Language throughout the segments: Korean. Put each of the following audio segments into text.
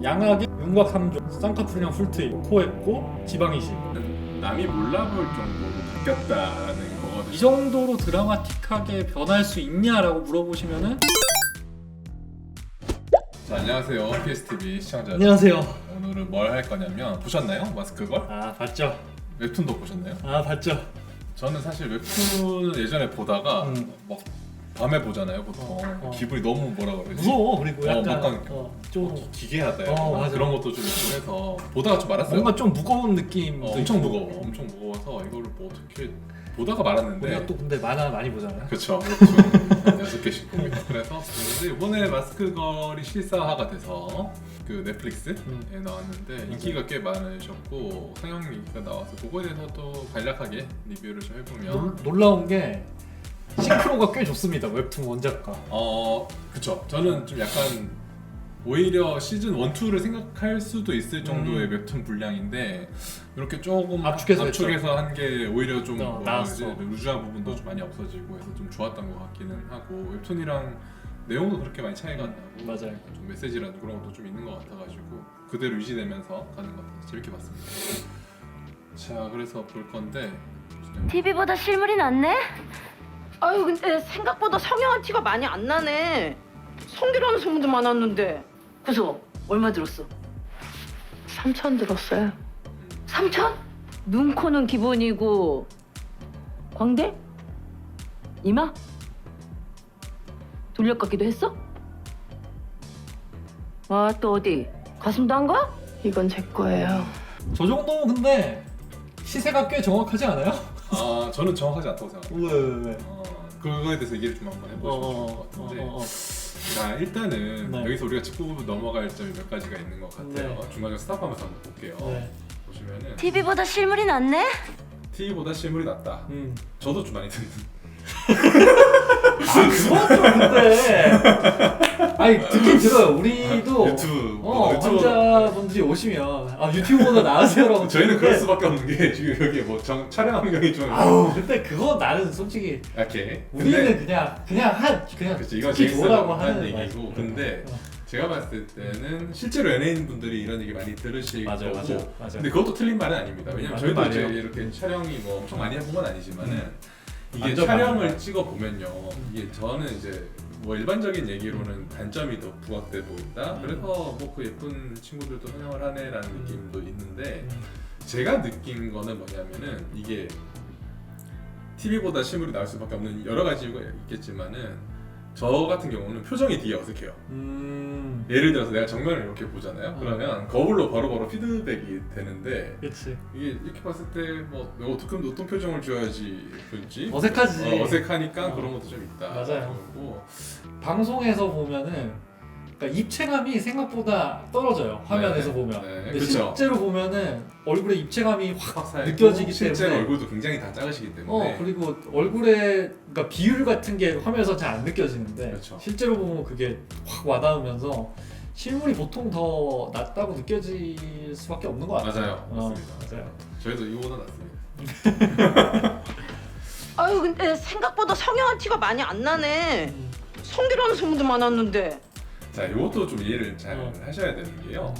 양악의 윤곽 3종, 쌍꺼풀이랑 풀트임, 코했고 지방이식. 남이 몰라볼 정도로 바뀌었다는 거거든요. 이 정도로 드라마틱하게 변할 수 있냐라고 물어보시면은 자, 안녕하세요. PSTV 시청자 여러분. 안녕하세요. 오늘은 뭘 할 거냐면 보셨나요? 마스크 걸? 아 봤죠? 웹툰도 보셨나요? 아 봤죠? 저는 사실 웹툰을 예전에 보다가 막 밤에 보잖아요 보통. 기분이 너무 뭐라 그러지? 무서워. 그리고 약간 약간 좀 기괴하다. 맞아. 그런 것도 좀 있고 해서 보다가 좀 말았어요. 뭔가 좀 무거운 느낌. 엄청 무거워. 엄청 무거워서 이거를 뭐 어떻게 보다가 말았는데. 우리가 또 근데 만화 많이 보잖아요. 그렇죠. 한 6개씩 봅니다. 그래서 근데 이번에 마스크걸이 실사화가 돼서 그 넷플릭스에 나왔는데 인기가 꽤 많으셨고 상영리가 나와서 그거에 대해서 또 간략하게 리뷰를 좀 해보면 놀라운 게 싱크로가 꽤 좋습니다. 웹툰 원작과. 그쵸. 저는 좀 약간 오히려 시즌 1, 2를 생각할 수도 있을 정도의 웹툰 분량인데 이렇게 조금 압축해서 한 게 오히려 좀 나았어. 루즈한 부분도 좀 많이 없어지고 해서 좀 좋았던 것 같기는 하고 웹툰이랑 내용도 그렇게 많이 차이가 안 나고 맞아요. 좀 메시지라는 그런 것도 좀 있는 것 같아가지고 그대로 유지되면서 가는 것 같아서 재밌게 봤습니다. 자, 그래서 볼 건데 TV보다 실물이 낫네? 아유 근데 생각보다 성형한 티가 많이 안 나네. 성기라는 소문도 많았는데. 그래서 얼마 들었어? 3천 들었어요. 3천? 눈, 코는 기본이고 광대? 이마? 돌려깎기도 했어? 아 또 어디? 가슴도 안 가? 이건 제 거예요. 저 정도면 근데 시세가 꽤 정확하지 않아요? 저는 정확하지 않다고 생각합니다. 왜? 그거에 대해서 얘기를 좀 한번 해보시면 좋을 것 같은데 자, 일단은 네. 여기서 우리가 짚고 넘어갈 점이 몇 가지가 있는 것 같아요. 네. 중간에 스탑하면서 한번 볼게요. 네. 보시면은 TV보다 실물이 낫네? TV보다 실물이 낫다. 저도 좀 많이 듣는. 그건 좀 근데 아니 듣긴 들어요. 우리도 유튜브 환자분들이 오시면 유튜브보다 나으세요라고 저희는 그럴 듣는데 수밖에 없는 게 지금 여기 뭐 촬영 환경이 좀 근데 그거 나는 솔직히 약해. 우리는 그냥 그치, 이건 듣기 좋으라고 하는 하는 얘기고 말이지. 근데 제가 봤을 때는 실제로 연예인 분들이 이런 얘기 많이 들으실 맞아요. 거고 근데 그것도 틀린 말은 아닙니다. 왜냐면 맞는 저희도 이제 말이에요. 이렇게 촬영이 뭐 엄청 많이 해본 건 아니지만은 이게 완전 촬영을 맞는 찍어 보면요, 이게 저는 이제 뭐 일반적인 얘기로는 단점이 더 부각돼 보인다. 그래서 뭐 그 예쁜 친구들도 성형을 하네라는 느낌도 있는데 제가 느낀 거는 뭐냐면은 이게 TV보다 실물이 나올 수밖에 없는 여러 가지 이유가 있겠지만은 저 같은 경우는 표정이 되게 어색해요. 예를 들어서 내가 정면을 이렇게 보잖아요. 그러면 거울로 바로바로 피드백이 되는데 그렇지. 이게 이렇게 봤을 때 뭐 내가 어떤 표정을 지어야지 그렇지? 어색하지. 어색하니까 그런 것도 좀 있다. 맞아요. 그리고 방송에서 보면은 그러니까 입체감이 생각보다 떨어져요. 화면에서 보면. 네, 근데 그쵸. 실제로 보면은 얼굴에 입체감이 확 살고 느껴지기 실제로 때문에. 얼굴도 굉장히 다 작으시기 때문에 그리고 얼굴에 그러니까 비율 같은 게 화면에서 잘 안 느껴지는데 그렇죠. 실제로 보면 그게 확 와닿으면서 실물이 보통 더 낫다고 느껴질 수밖에 없는 것 같아요. 맞아요. 맞습니다. 맞아요. 저희도 이거보다 낫습니다. 아유 근데 생각보다 성형한 티가 많이 안 나네. 성기라는 소문도 많았는데. 자, 이것도 좀 이해를 잘 하셔야 되는 게요.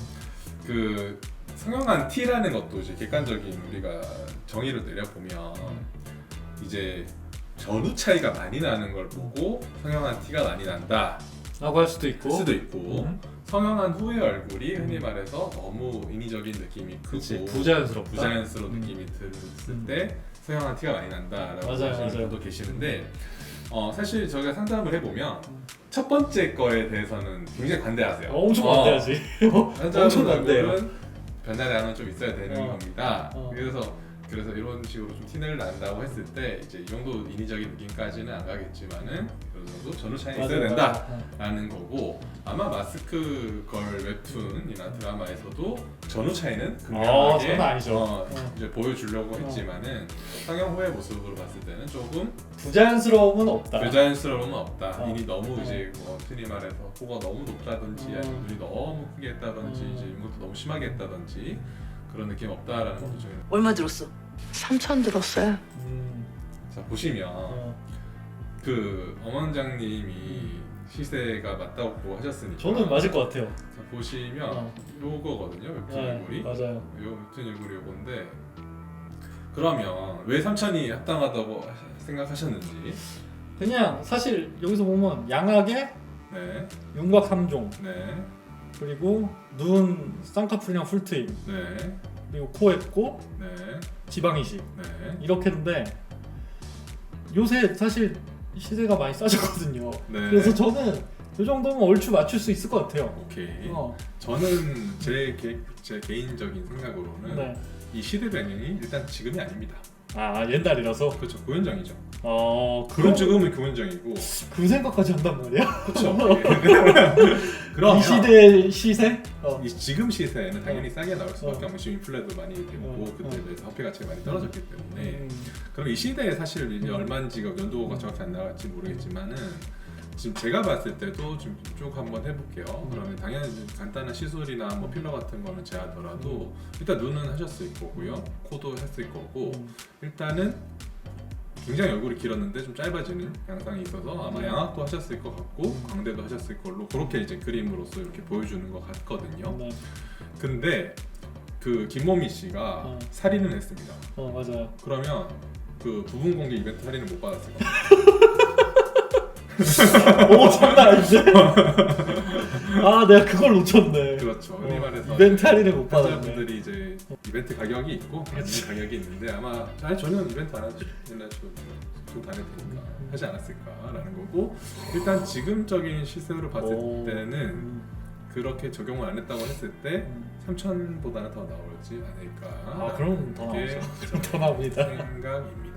그 성형한 T라는 것도 이제 객관적인 우리가 정의를 내려보면 이제 전후 차이가 많이 나는 걸 보고 성형한 T가 많이 난다 라고 할 수도 할 있고. 수도 있고 성형한 후의 얼굴이 흔히 말해서 너무 인위적인 느낌이 크고 부자연스럽다. 부자연스러운 느낌이 들었을 때 성형한 티가 많이 난다라고 하시는 분도 계시는데 사실 저희가 상담을 해보면 첫 번째 거에 대해서는 굉장히 관대하세요. 엄청 관대하지. 엄청 관대해요. 환자분들은 변화량은 좀 있어야 되는 겁니다. 어. 그래서 이런 식으로 좀 티를 난다고 했을 때 이제 이 정도 인위적인 느낌까지는 안 가겠지만은 어느 정도 전후 차이는 있어야 된다라는 거고 아마 마스크 걸 웹툰이나 드라마에서도 전후 차이는 극명하게 장난 아니죠. 이제 보여주려고 했지만은 성형 후의 모습으로 봤을 때는 조금 부자연스러움은 없다. 부자연스러움은 없다. 이미 너무 이제 뭐 흔히 말해서 코가 너무 높다든지 아니면 눈이 너무 크게 했다든지 이제 이것도 너무 심하게 했다든지 그런 느낌 없다라는 것도 좀. 얼마 들었어? 3천 들었어요. 자, 보시면 그 엄 원장님이 시세가 맞다고 하셨으니까 저는 맞을 것 같아요. 자, 보시면 어. 요거거든요. 웹툰 네, 얼굴이 맞아요. 요 웹툰 얼굴이 요건데 그러면 왜 3,000이 합당하다고 생각하셨는지 그냥 사실 여기서 보면 양악에 네, 윤곽 3종 네, 그리고 눈 쌍꺼풀이랑 풀트임 네, 그리고 코 했고 네, 지방 이식 네, 이렇게 했는데 요새 사실 시세가 많이 싸졌거든요. 네. 그래서 저는 이 정도면 얼추 맞출 수 있을 것 같아요. 오케이. 어, 저는 제 개인적인 생각으로는 네. 이 시대 배경이 일단 지금이 아닙니다. 아 옛날이라서. 그렇죠. 고현정이죠. 그런 지금은 고현정이고. 그 생각까지 한단 말이야? 그렇죠. 이 시대의 시세? 이 지금 시세에는 당연히 싸게 나올 수밖에 어. 없는 인플레도 많이 되고 그때 비해서 화폐 가치가 많이 떨어졌기 때문에 음, 그럼 이 시대에 사실 이제 얼마인지가 연도가 정확히 안 나갈지 모르겠지만은 지금 제가 봤을 때도 좀 쭉 한번 해볼게요. 그러면 당연히 간단한 시술이나 뭐 필러 같은 거는 제하더라도 일단 눈은 하셨을 거고요, 코도 했을 거고 일단은 굉장히 얼굴이 길었는데 좀 짧아지는 양상이 있어서 아마 양악도 하셨을 것 같고 광대도 하셨을 걸로 그렇게 이제 그림으로서 이렇게 보여주는 것 같거든요. 네. 근데 그 김모미 씨가 살인을 했습니다. 맞아요. 그러면 그 부분 공개 이벤트 할인을 못 받았을 겁니다. 오 장난 아닌데? 아 내가 그걸 놓쳤네. 그렇죠. 흔히 말해서 이벤트 할인을 못 받았네. 분들이 이제 이벤트 가격이 있고 아닌 가격이 있는데 아마 저는 이벤트 안 하죠. 옛날 좀 다닐 테니까 하지 않았을까라는 거고 일단 지금적인 시세로 봤을 오. 때는 그렇게 적용을 안 했다고 했을 때 3,000보다는 더 나오지 않을까. 그럼 더 그게 나오죠. 더 나옵니다. 생각입니다.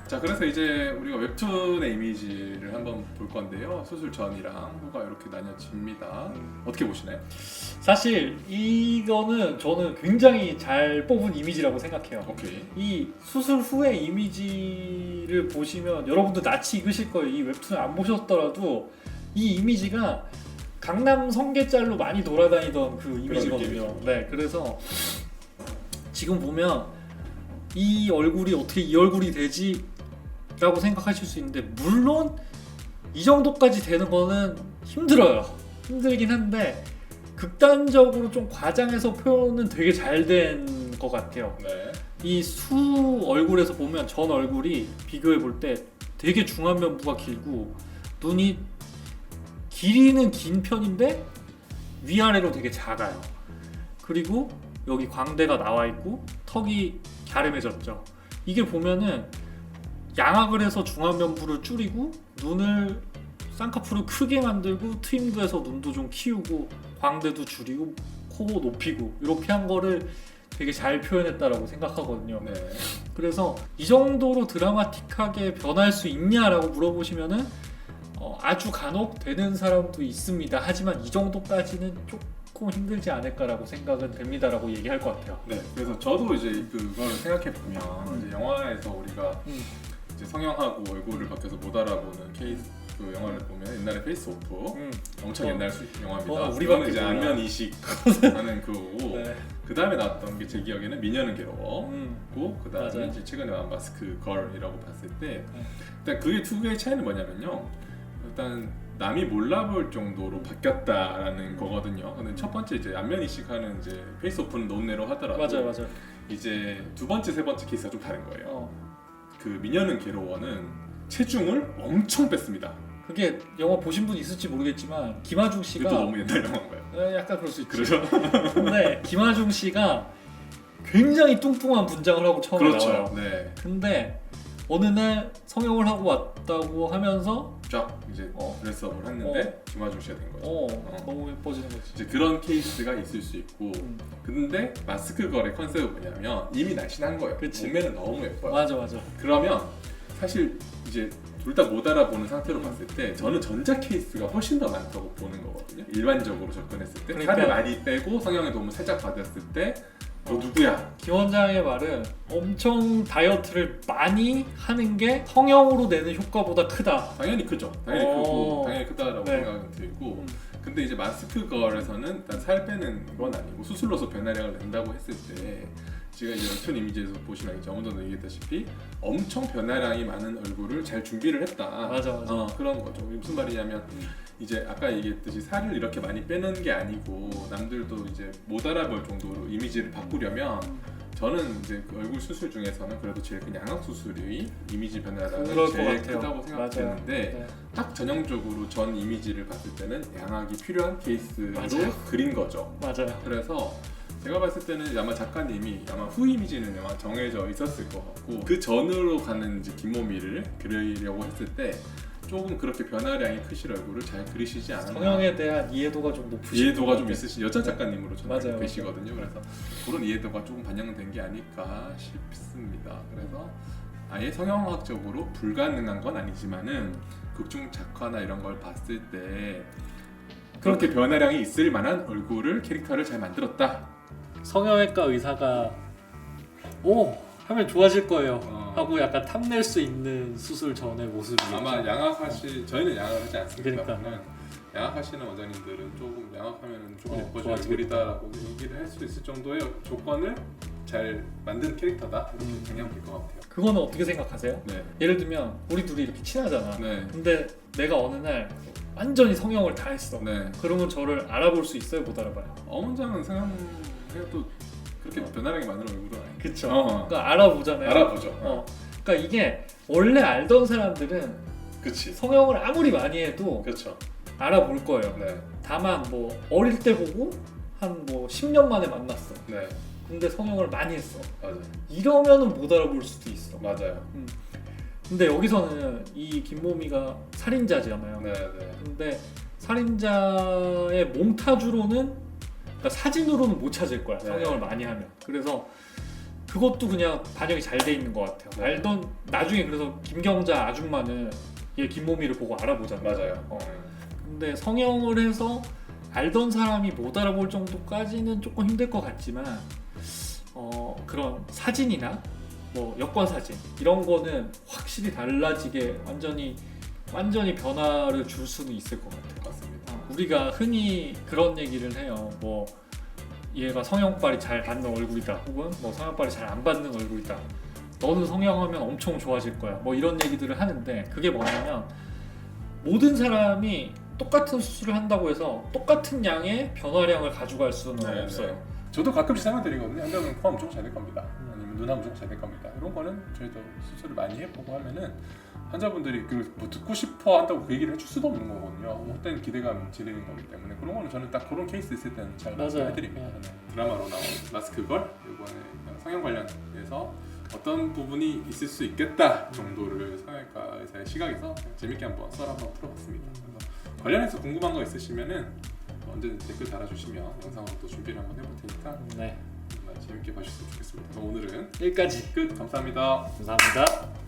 자, 그래서 이제 우리가 웹툰의 이미지를 한번 볼 건데요. 수술 전이랑 후가 이렇게 나뉘어집니다. 어떻게 보시나요? 사실 이거는 저는 굉장히 잘 뽑은 이미지라고 생각해요. 오케이. 이 수술 후의 이미지를 보시면 여러분들 낯이 익으실 거예요. 이 웹툰을 안 보셨더라도 이 이미지가 강남 성게짤로 많이 돌아다니던 그 이미지거든요. 네, 그래서 지금 보면 이 얼굴이 어떻게 이 얼굴이 되지? 라고 생각하실 수 있는데 물론 이 정도까지 되는 거는 힘들어요. 힘들긴 한데 극단적으로 좀 과장해서 표현은 되게 잘 된 것 같아요. 네. 이 수 얼굴에서 보면 전 얼굴이 비교해 볼 때 되게 중안면부가 길고 눈이 길이는 긴 편인데 위아래로 되게 작아요. 그리고 여기 광대가 나와 있고 턱이 갸름해졌죠. 이게 보면은 양악을 해서 중안면부를 줄이고 눈을 쌍꺼풀을 크게 만들고 트임도 해서 눈도 좀 키우고 광대도 줄이고 코 높이고 이렇게 한 거를 되게 잘 표현했다라고 생각하거든요. 네. 그래서 이 정도로 드라마틱하게 변할 수 있냐라고 물어보시면은 아주 간혹 되는 사람도 있습니다. 하지만 이 정도까지는 조금 힘들지 않을까라고 생각은 됩니다라고 얘기할 것 같아요. 네. 그래서 저도 이제 그걸 생각해 보면 이제 영화에서 우리가 이제 성형하고 얼굴을 밖에서 못 알아보는 케이스 그 영화를 보면 옛날에 페이스 오프 엄청 옛날 영화입니다. 우리가 이제 안면 이식 하는 그거고 네. 그 다음에 나왔던 게 제 기억에는 미녀는 괴로워. 그 다음에 맞아요. 이제 최근에 나온 마스크 걸이라고 봤을 때 일단 그게 두 개의 차이는 뭐냐면요. 일단 남이 몰라볼 정도로 바뀌었다라는 거거든요. 근데 첫 번째 이제 안면 이식하는 이제 페이스 오프는 논외로 하더라도 맞아요. 이제 두 번째 세 번째 케이스가 좀 다른 거예요. 그 미녀는 괴로워는 체중을 엄청 뺐습니다. 그게 영화 보신 분 있을지 모르겠지만 김하중 그게 씨가 또 너무 옛날 영화인가요? 약간 그럴 수 있지. 그렇죠. 근데 김하중 씨가 굉장히 뚱뚱한 분장을 하고 처음에 그렇죠. 나와요. 네. 근데 어느 날 성형을 하고 왔다고 하면서 쫙 이제 드레스업을 했는데 김하중 씨가 된 거죠. 너무 예뻐지는 거지. 이제 그런 케이스가 있을 수 있고 근데 마스크 걸의 컨셉은 뭐냐면 이미 날씬한 거예요. 그치. 몸매는 너무 예뻐요. 맞아. 그러면 사실 이제 둘 다 못 알아보는 상태로 봤을 때 저는 전자 케이스가 훨씬 더 많다고 보는 거거든요. 일반적으로 접근했을 때 그러니까. 살을 많이 빼고 성형의 도움을 살짝 받았을 때 너 누구야? 김 원장의 말은 엄청 다이어트를 많이 하는 게 성형으로 내는 효과보다 크다. 당연히 크죠. 당연히 크고 당연히 크다라고 네. 생각은 들고 근데 이제 마스크 걸에서는 일단 살 빼는 건 아니고 수술로서 변화량을 낸다고 했을 때 제가 이제 웹툰 이미지에서 보시면 알겠죠. 어느 정도 얘기했다시피 엄청 변화량이 많은 얼굴을 잘 준비를 했다. 맞아. 그런 거죠. 무슨 말이냐면 이제 아까 얘기했듯이 살을 이렇게 많이 빼는 게 아니고 남들도 이제 못 알아볼 정도로 이미지를 바꾸려면 저는 이제 그 얼굴 수술 중에서는 그래도 제일 큰 양악 수술이 이미지 변화량이 그럴 것 제일 같아요. 크다고 생각했는데 네. 딱 전형적으로 전 이미지를 봤을 때는 양악이 필요한 케이스로 맞아요. 그린 거죠. 맞아요. 그래서 제가 봤을 때는 아마 작가님이 아마 후 이미지는 아마 정해져 있었을 것 같고 그 전으로 가는 이제 김모미를 그리려고 했을 때 조금 그렇게 변화량이 크실 얼굴을 잘 그리시지 않았나. 성형에 대한 이해도가 좀 높으신 이해도가 것 좀 같아요. 있으신 여자 작가님으로 저는 맞아요. 계시거든요. 그래서 그런 이해도가 조금 반영된 게 아닐까 싶습니다. 그래서 아예 성형학적으로 불가능한 건 아니지만은 극중 작화나 이런 걸 봤을 때 그렇게 변화량이 있을 만한 얼굴을 캐릭터를 잘 만들었다. 성형외과 의사가 오 하면 좋아질 거예요 하고 약간 탐낼 수 있는 수술 전의 모습이겠죠. 아마 저희는 양악을 하지 않습니다. 그러니까. 양악하시는 원장님들은 조금 양악하면 조금 예뻐지는 좋아지겠다. 얼굴이다라고 얘기를 할 수 있을 정도의 조건을 잘 만든 캐릭터다 이렇게 생각하면 될 것 같아요. 그거는 어떻게 생각하세요? 네, 예를 들면 우리 둘이 이렇게 친하잖아. 네, 근데 내가 어느 날 완전히 성형을 다 했어. 네. 그러면 저를 알아볼 수 있어요? 못 알아봐요? 원장은 생각해도 그렇게 변화량이 많은 얼굴은 아니에요. 그쵸. 어. 그러니까 알아보잖아요. 알아보죠. 그러니까 이게 원래 알던 사람들은 그치. 성형을 아무리 많이 해도 그렇죠. 알아볼 거예요. 네, 다만 뭐 어릴 때 보고 한 뭐 10년 만에 만났어. 네, 근데 성형을 많이 했어. 맞아요. 이러면은 못 알아볼 수도 있어. 맞아요. 근데 여기서는 이 김모미가 살인자잖아요. 네, 네. 근데 살인자의 몽타주로는 그러니까 사진으로는 못 찾을 거야. 네. 성형을 많이 하면. 그래서 그것도 그냥 반영이 잘 돼 있는 것 같아요. 네. 알던 나중에 그래서 김경자 아줌마는 얘 김모미를 보고 알아보잖아요. 맞아요. 근데 성형을 해서 알던 사람이 못 알아볼 정도까지는 조금 힘들 것 같지만 그런 사진이나 뭐 여권 사진 이런 거는 확실히 달라지게 완전히 변화를 줄 수는 있을 것 같아요. 맞습니다. 우리가 흔히 그런 얘기를 해요. 뭐 얘가 성형빨이 잘 받는 얼굴이다, 혹은 뭐 성형빨이 잘 안 받는 얼굴이다. 너는 성형하면 엄청 좋아질 거야. 뭐 이런 얘기들을 하는데 그게 뭐냐면 모든 사람이 똑같은 수술을 한다고 해서 똑같은 양의 변화량을 가져갈 수는 없어요. 저도 가끔씩 생각드리거든요. 한명은 코 무조건 잘 될 겁니다. 아니면 눈화 무조건 잘 될 겁니다. 이런 거는 저희도 수술을 많이 해보고 하면은 환자분들이 뭐 듣고 싶어 한다고 그 얘기를 해줄 수도 없는 거거든요. 어떤 기대감 지르는 거기 때문에 그런 거는 저는 딱 그런 케이스 있을 때는 잘 해드립니다. 드라마로 나온 라스트 걸 이번에 성형 관련해서 어떤 부분이 있을 수 있겠다 정도를 성형외과 의사의 시각에서 재밌게 한번 썰 한번 풀어봤습니다. 그래서 관련해서 궁금한 거 있으시면은 언제든지 댓글 달아주시면 영상으로 또 준비를 한번 해볼 테니까 네. 정말 재밌게 봐주셨으면 좋겠습니다. 그럼 오늘은 여기까지. 끝. 감사합니다. 감사합니다.